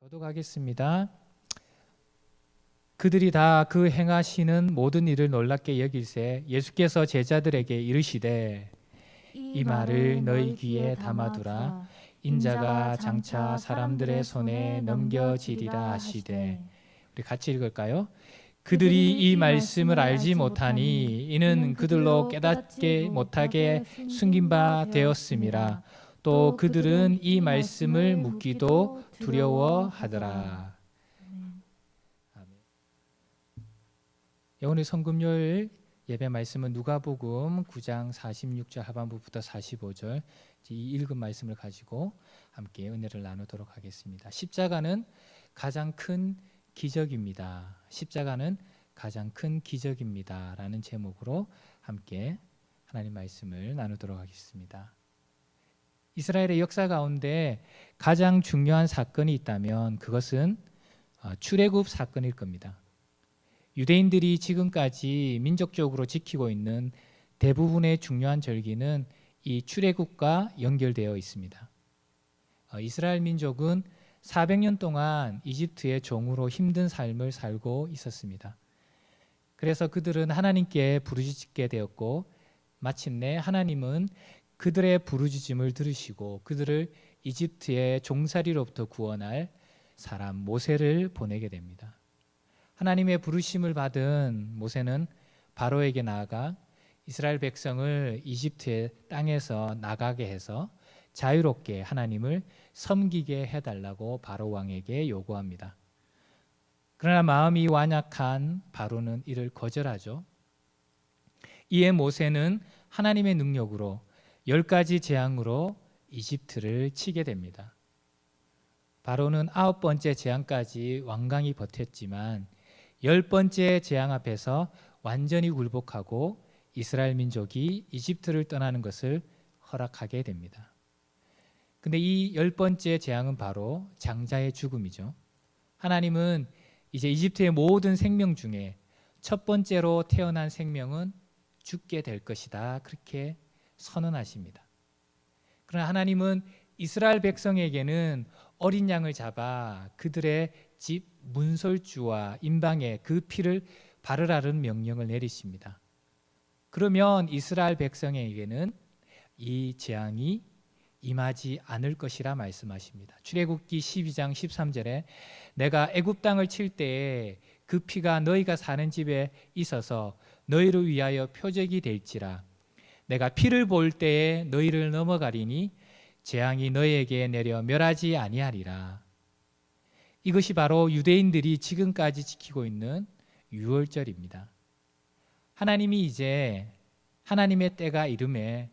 교독하겠습니다. 그들이 다 그 행하시는 모든 일을 놀랍게 여길새 예수께서 제자들에게 이르시되 이 말을 너희 귀에 담아두라. 인자가 장차 사람들의 손에 넘겨지리라 하시되. 우리 같이 읽을까요? 그들이 이 말씀을 알지 못하니 이는 그들로 깨닫게 못하게 숨긴 바 되었음이라. 또 그들은 이 말씀을 묻기도 두려워하더라. 아멘. 오늘 성금요일 예배 말씀은 누가복음 9장 46절 하반부부터 45절 이 읽은 말씀을 가지고 함께 은혜를 나누도록 하겠습니다. 십자가는 가장 큰 기적입니다. 십자가는 가장 큰 기적입니다. 라는 제목으로 함께 하나님 말씀을 나누도록 하겠습니다. 이스라엘의 역사 가운데 가장 중요한 사건이 있다면 그것은 출애굽 사건일 겁니다. 유대인들이 지금까지 민족적으로 지키고 있는 대부분의 중요한 절기는 이 출애굽과 연결되어 있습니다. 이스라엘 민족은 400년 동안 이집트의 종으로 힘든 삶을 살고 있었습니다. 그래서 그들은 하나님께 부르짖게 되었고 마침내 하나님은 그들의 부르짖음을 들으시고 그들을 이집트의 종살이로부터 구원할 사람 모세를 보내게 됩니다. 하나님의 부르심을 받은 모세는 바로에게 나아가 이스라엘 백성을 이집트의 땅에서 나가게 해서 자유롭게 하나님을 섬기게 해달라고 바로 왕에게 요구합니다. 그러나 마음이 완약한 바로는 이를 거절하죠. 이에 모세는 하나님의 능력으로 10가지 재앙으로 이집트를 치게 됩니다. 바로는 9번째 재앙까지 완강히 버텼지만 10번째 재앙 앞에서 완전히 굴복하고 이스라엘 민족이 이집트를 떠나는 것을 허락하게 됩니다. 근데 이 10번째 재앙은 바로 장자의 죽음이죠. 하나님은 이제 이집트의 모든 생명 중에 첫 번째로 태어난 생명은 죽게 될 것이다. 그렇게 선언하십니다. 그러나 하나님은 이스라엘 백성에게는 어린 양을 잡아 그들의 집 문설주와 임방에 그 피를 바르라는 명령을 내리십니다. 그러면 이스라엘 백성에게는 이 재앙이 임하지 않을 것이라 말씀하십니다. 출애굽기 12장 13절에 내가 애굽 땅을 칠 때에 그 피가 너희가 사는 집에 있어서 너희를 위하여 표적이 될지라. 내가 피를 볼 때에 너희를 넘어가리니 재앙이 너희에게 내려 멸하지 아니하리라. 이것이 바로 유대인들이 지금까지 지키고 있는 유월절입니다. 하나님이 이제 하나님의 때가 이름에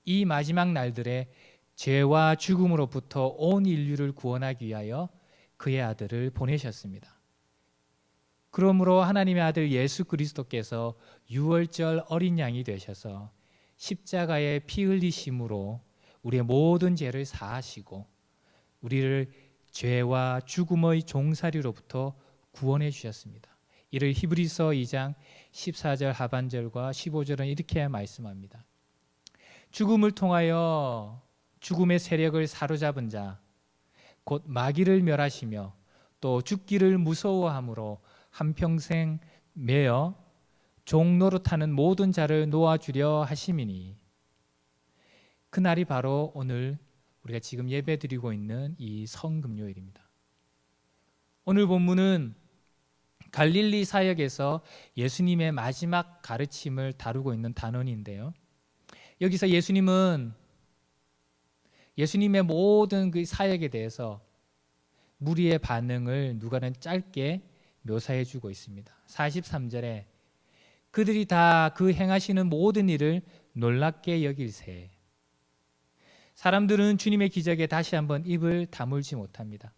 이 마지막 날들에 죄와 죽음으로부터 온 인류를 구원하기 위하여 그의 아들을 보내셨습니다. 그러므로 하나님의 아들 예수 그리스도께서 유월절 어린 양이 되셔서 십자가의 피 흘리심으로 우리의 모든 죄를 사하시고 우리를 죄와 죽음의 종살이로부터 구원해 주셨습니다. 이를 히브리서 2장 14절 하반절과 15절은 이렇게 말씀합니다. 죽음을 통하여 죽음의 세력을 사로잡은 자, 곧 마귀를 멸하시며 또 죽기를 무서워함으로 한평생 매어 종 노릇하는 모든 자를 놓아주려 하심이니. 그날이 바로 오늘 우리가 지금 예배드리고 있는 이 성금요일입니다. 오늘 본문은 갈릴리 사역에서 예수님의 마지막 가르침을 다루고 있는 단원인데요. 여기서 예수님은 예수님의 모든 그 사역에 대해서 무리의 반응을 누가는 짧게 묘사해 주고 있습니다. 43절에 그들이 다 그 행하시는 모든 일을 놀랍게 여길새. 사람들은 주님의 기적에 다시 한번 입을 다물지 못합니다.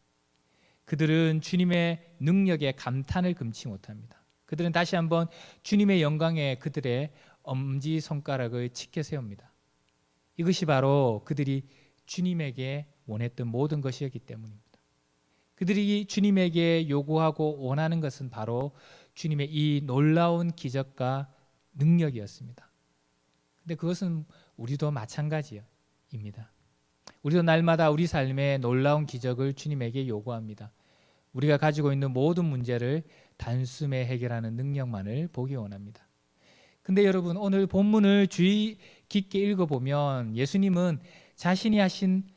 그들은 주님의 능력에 감탄을 금치 못합니다. 그들은 다시 한번 주님의 영광에 그들의 엄지손가락을 치켜 세웁니다. 이것이 바로 그들이 주님에게 원했던 모든 것이었기 때문입니다. 그들이 주님에게 요구하고 원하는 것은 바로 주님의 이 놀라운 기적과 능력이었습니다. 근데 그것은 우리도 마찬가지입니다. 우리도 날마다 우리 삶에 놀라운 기적을 주님에게 요구합니다. 우리가 가지고 있는 모든 문제를 단숨에 해결하는 능력만을 보기 원합니다. 근데 여러분, 오늘 본문을 주의 깊게 읽어보면 예수님은 자신이 하신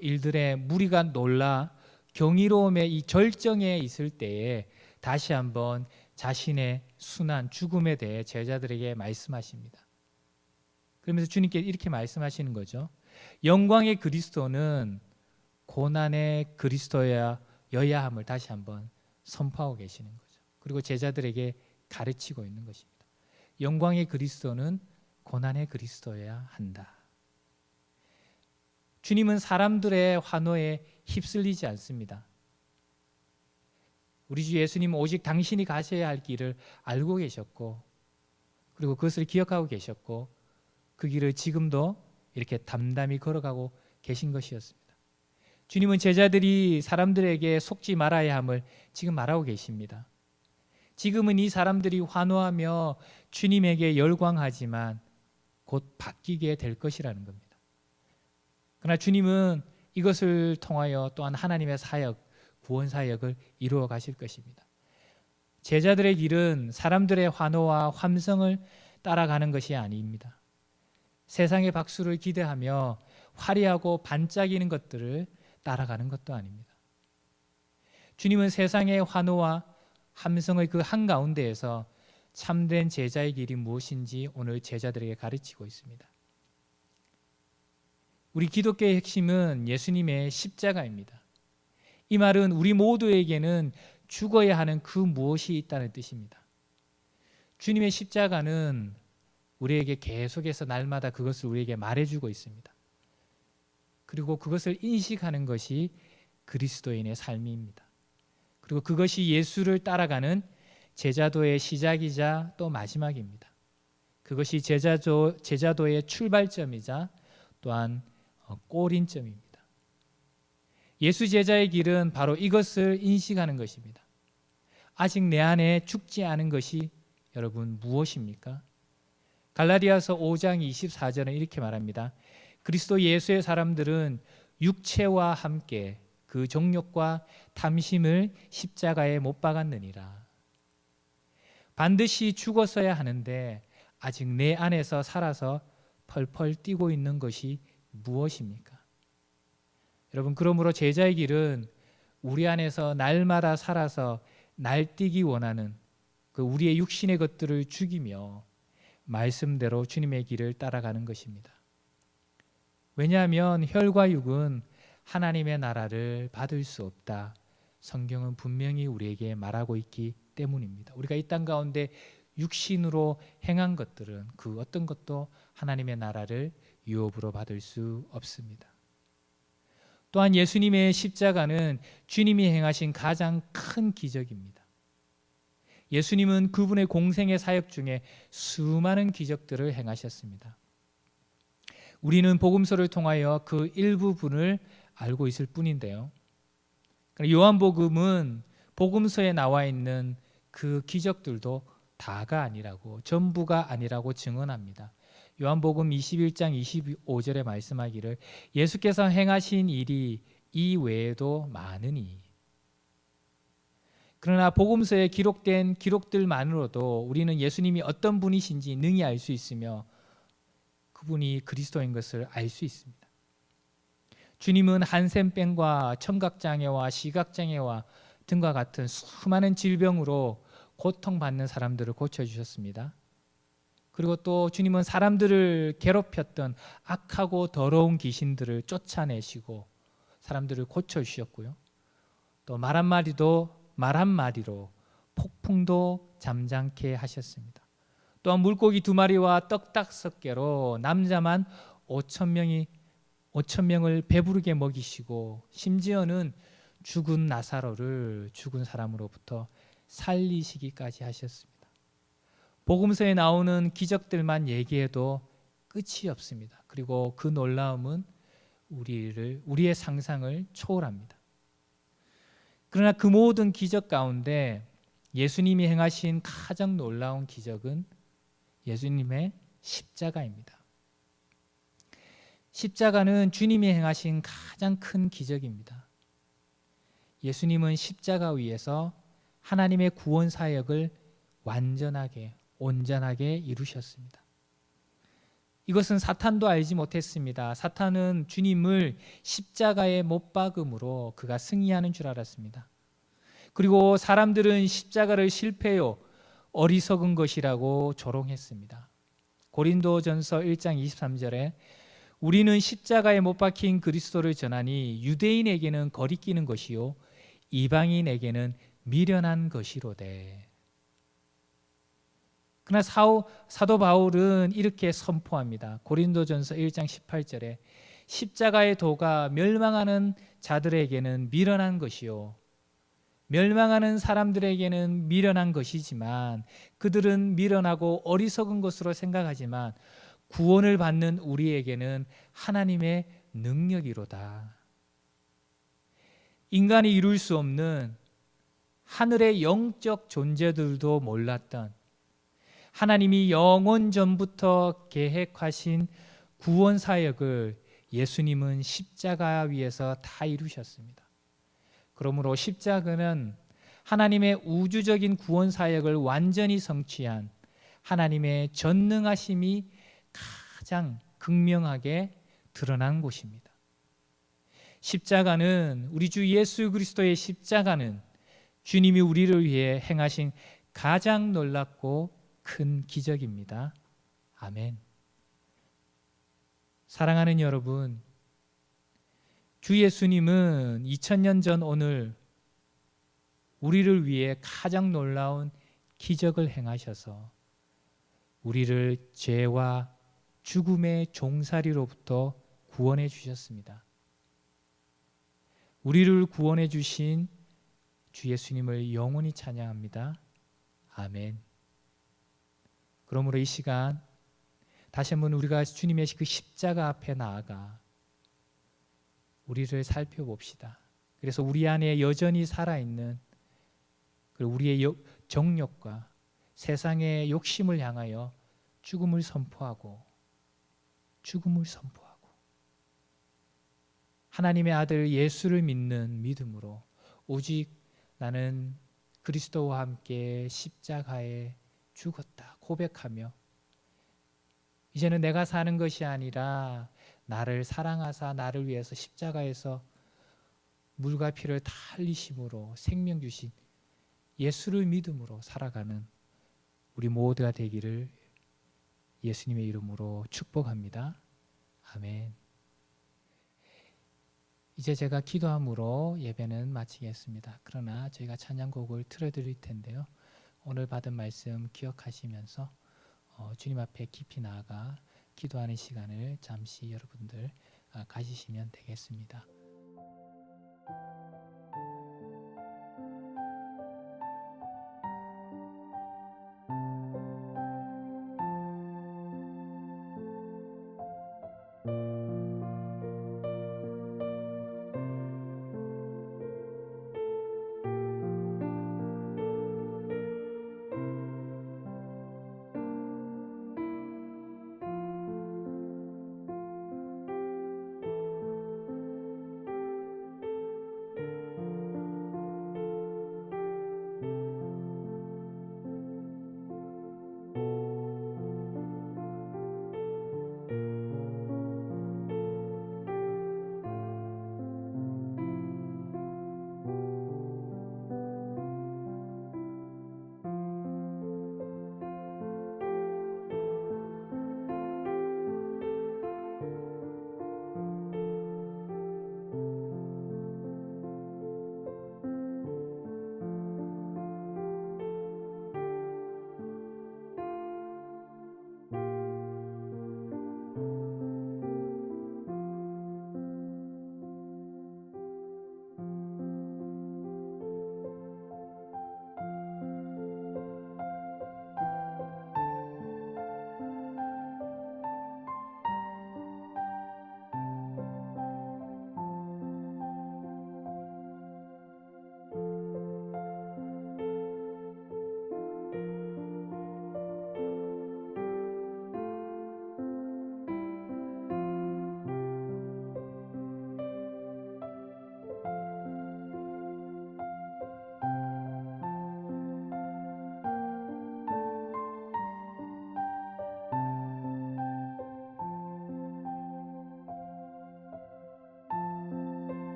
일들에 무리가 놀라 경이로움의 이 절정에 있을 때에 다시 한번 자신의 순환, 죽음에 대해 제자들에게 말씀하십니다. 그러면서 주님께 이렇게 말씀하시는 거죠. 영광의 그리스도는 고난의 그리스도여야 함을 다시 한번 선포하고 계시는 거죠. 그리고 제자들에게 가르치고 있는 것입니다. 영광의 그리스도는 고난의 그리스도여야 한다. 주님은 사람들의 환호에 휩쓸리지 않습니다. 우리 주 예수님은 오직 당신이 가셔야 할 길을 알고 계셨고, 그리고 그것을 기억하고 계셨고, 그 길을 지금도 이렇게 담담히 걸어가고 계신 것이었습니다. 주님은 제자들이 사람들에게 속지 말아야 함을 지금 말하고 계십니다. 지금은 이 사람들이 환호하며 주님에게 열광하지만 곧 바뀌게 될 것이라는 겁니다. 그러나 주님은 이것을 통하여 또한 하나님의 사역, 구원 사역을 이루어 가실 것입니다. 제자들의 길은 사람들의 환호와 함성을 따라가는 것이 아닙니다. 세상의 박수를 기대하며 화려하고 반짝이는 것들을 따라가는 것도 아닙니다. 주님은 세상의 환호와 함성의 그 한가운데에서 참된 제자의 길이 무엇인지 오늘 제자들에게 가르치고 있습니다. 우리 기독교의 핵심은 예수님의 십자가입니다. 이 말은 우리 모두에게는 죽어야 하는 그 무엇이 있다는 뜻입니다. 주님의 십자가는 우리에게 계속해서 날마다 그것을 우리에게 말해주고 있습니다. 그리고 그것을 인식하는 것이 그리스도인의 삶입니다. 그리고 그것이 예수를 따라가는 제자도의 시작이자 또 마지막입니다. 그것이 제자도의 출발점이자 또한 꼬린점입니다. 예수 제자의 길은 바로 이것을 인식하는 것입니다. 아직 내 안에 죽지 않은 것이 여러분 무엇입니까? 갈라디아서 5장 24절은 이렇게 말합니다. 그리스도 예수의 사람들은 육체와 함께 그 정욕과 탐심을 십자가에 못 박았느니라. 반드시 죽었어야 하는데 아직 내 안에서 살아서 펄펄 뛰고 있는 것이 무엇입니까? 여러분, 그러므로 제자의 길은 우리 안에서 날마다 살아서 날뛰기 원하는 그 우리의 육신의 것들을 죽이며 말씀대로 주님의 길을 따라가는 것입니다. 왜냐하면 혈과 육은 하나님의 나라를 받을 수 없다. 성경은 분명히 우리에게 말하고 있기 때문입니다. 우리가 이 땅 가운데 육신으로 행한 것들은 그 어떤 것도 하나님의 나라를 유업으로 받을 수 없습니다. 또한 예수님의 십자가는 주님이 행하신 가장 큰 기적입니다. 예수님은 그분의 공생의 사역 중에 수많은 기적들을 행하셨습니다. 우리는 복음서를 통하여 그 일부분을 알고 있을 뿐인데요. 요한복음은 복음서에 나와 있는 그 기적들도 다가 아니라고, 전부가 아니라고 증언합니다. 요한복음 21장 25절에 말씀하기를 예수께서 행하신 일이 이 외에도 많으니. 그러나 복음서에 기록된 기록들만으로도 우리는 예수님이 어떤 분이신지 능히 알 수 있으며 그분이 그리스도인 것을 알 수 있습니다. 주님은 한센병과 청각장애와 시각장애와 등과 같은 수많은 질병으로 고통받는 사람들을 고쳐주셨습니다. 그리고 또 주님은 사람들을 괴롭혔던 악하고 더러운 귀신들을 쫓아내시고 사람들을 고쳐주셨고요. 또 말 한마디로 폭풍도 잠잠케 하셨습니다. 또한 물고기 2마리와 떡 5개로 남자만 5,000명을 배부르게 먹이시고 심지어는 죽은 나사로를 죽은 사람으로부터 살리시기까지 하셨습니다. 복음서에 나오는 기적들만 얘기해도 끝이 없습니다. 그리고 그 놀라움은 우리의 상상을 초월합니다. 그러나 그 모든 기적 가운데 예수님이 행하신 가장 놀라운 기적은 예수님의 십자가입니다. 십자가는 주님이 행하신 가장 큰 기적입니다. 예수님은 십자가 위에서 하나님의 구원 사역을 완전하게 온전하게 이루셨습니다. 이것은 사탄도 알지 못했습니다. 사탄은 주님을 십자가에 못 박음으로 그가 승리하는 줄 알았습니다. 그리고 사람들은 십자가를 실패요 어리석은 것이라고 조롱했습니다. 고린도전서 1장 23절에 우리는 십자가에 못 박힌 그리스도를 전하니 유대인에게는 거리끼는 것이요 이방인에게는 미련한 것이로되. 그러나 사도 바울은 이렇게 선포합니다. 고린도전서 1장 18절에 십자가의 도가 멸망하는 자들에게는 미련한 것이요 멸망하는 사람들에게는 미련한 것이지만 그들은 미련하고 어리석은 것으로 생각하지만 구원을 받는 우리에게는 하나님의 능력이로다. 인간이 이룰 수 없는 하늘의 영적 존재들도 몰랐던 하나님이 영원 전부터 계획하신 구원 사역을 예수님은 십자가 위에서 다 이루셨습니다. 그러므로 십자가는 하나님의 우주적인 구원 사역을 완전히 성취한 하나님의 전능하심이 가장 극명하게 드러난 곳입니다. 십자가는 우리 주 예수 그리스도의 십자가는 주님이 우리를 위해 행하신 가장 놀랍고 큰 기적입니다. 아멘. 사랑하는 여러분, 주 예수님은 2000년 전 오늘 우리를 위해 가장 놀라운 기적을 행하셔서 우리를 죄와 죽음의 종살이로부터 구원해 주셨습니다. 우리를 구원해 주신 주 예수님을 영원히 찬양합니다. 아멘. 그러므로 이 시간 다시 한번 우리가 주님의 그 십자가 앞에 나아가 우리를 살펴봅시다. 그래서 우리 안에 여전히 살아있는 우리의 정욕과 세상의 욕심을 향하여 죽음을 선포하고 하나님의 아들 예수를 믿는 믿음으로 오직 나는 그리스도와 함께 십자가에 죽었다 고백하며 이제는 내가 사는 것이 아니라 나를 사랑하사 나를 위해서 십자가에서 물과 피를 다 흘리심으로 생명 주신 예수를 믿음으로 살아가는 우리 모두가 되기를 예수님의 이름으로 축복합니다. 아멘. 이제 제가 기도함으로 예배는 마치겠습니다. 그러나 저희가 찬양곡을 틀어드릴 텐데요. 오늘 받은 말씀 기억하시면서 주님 앞에 깊이 나아가 기도하는 시간을 잠시 여러분들 가지시면 되겠습니다.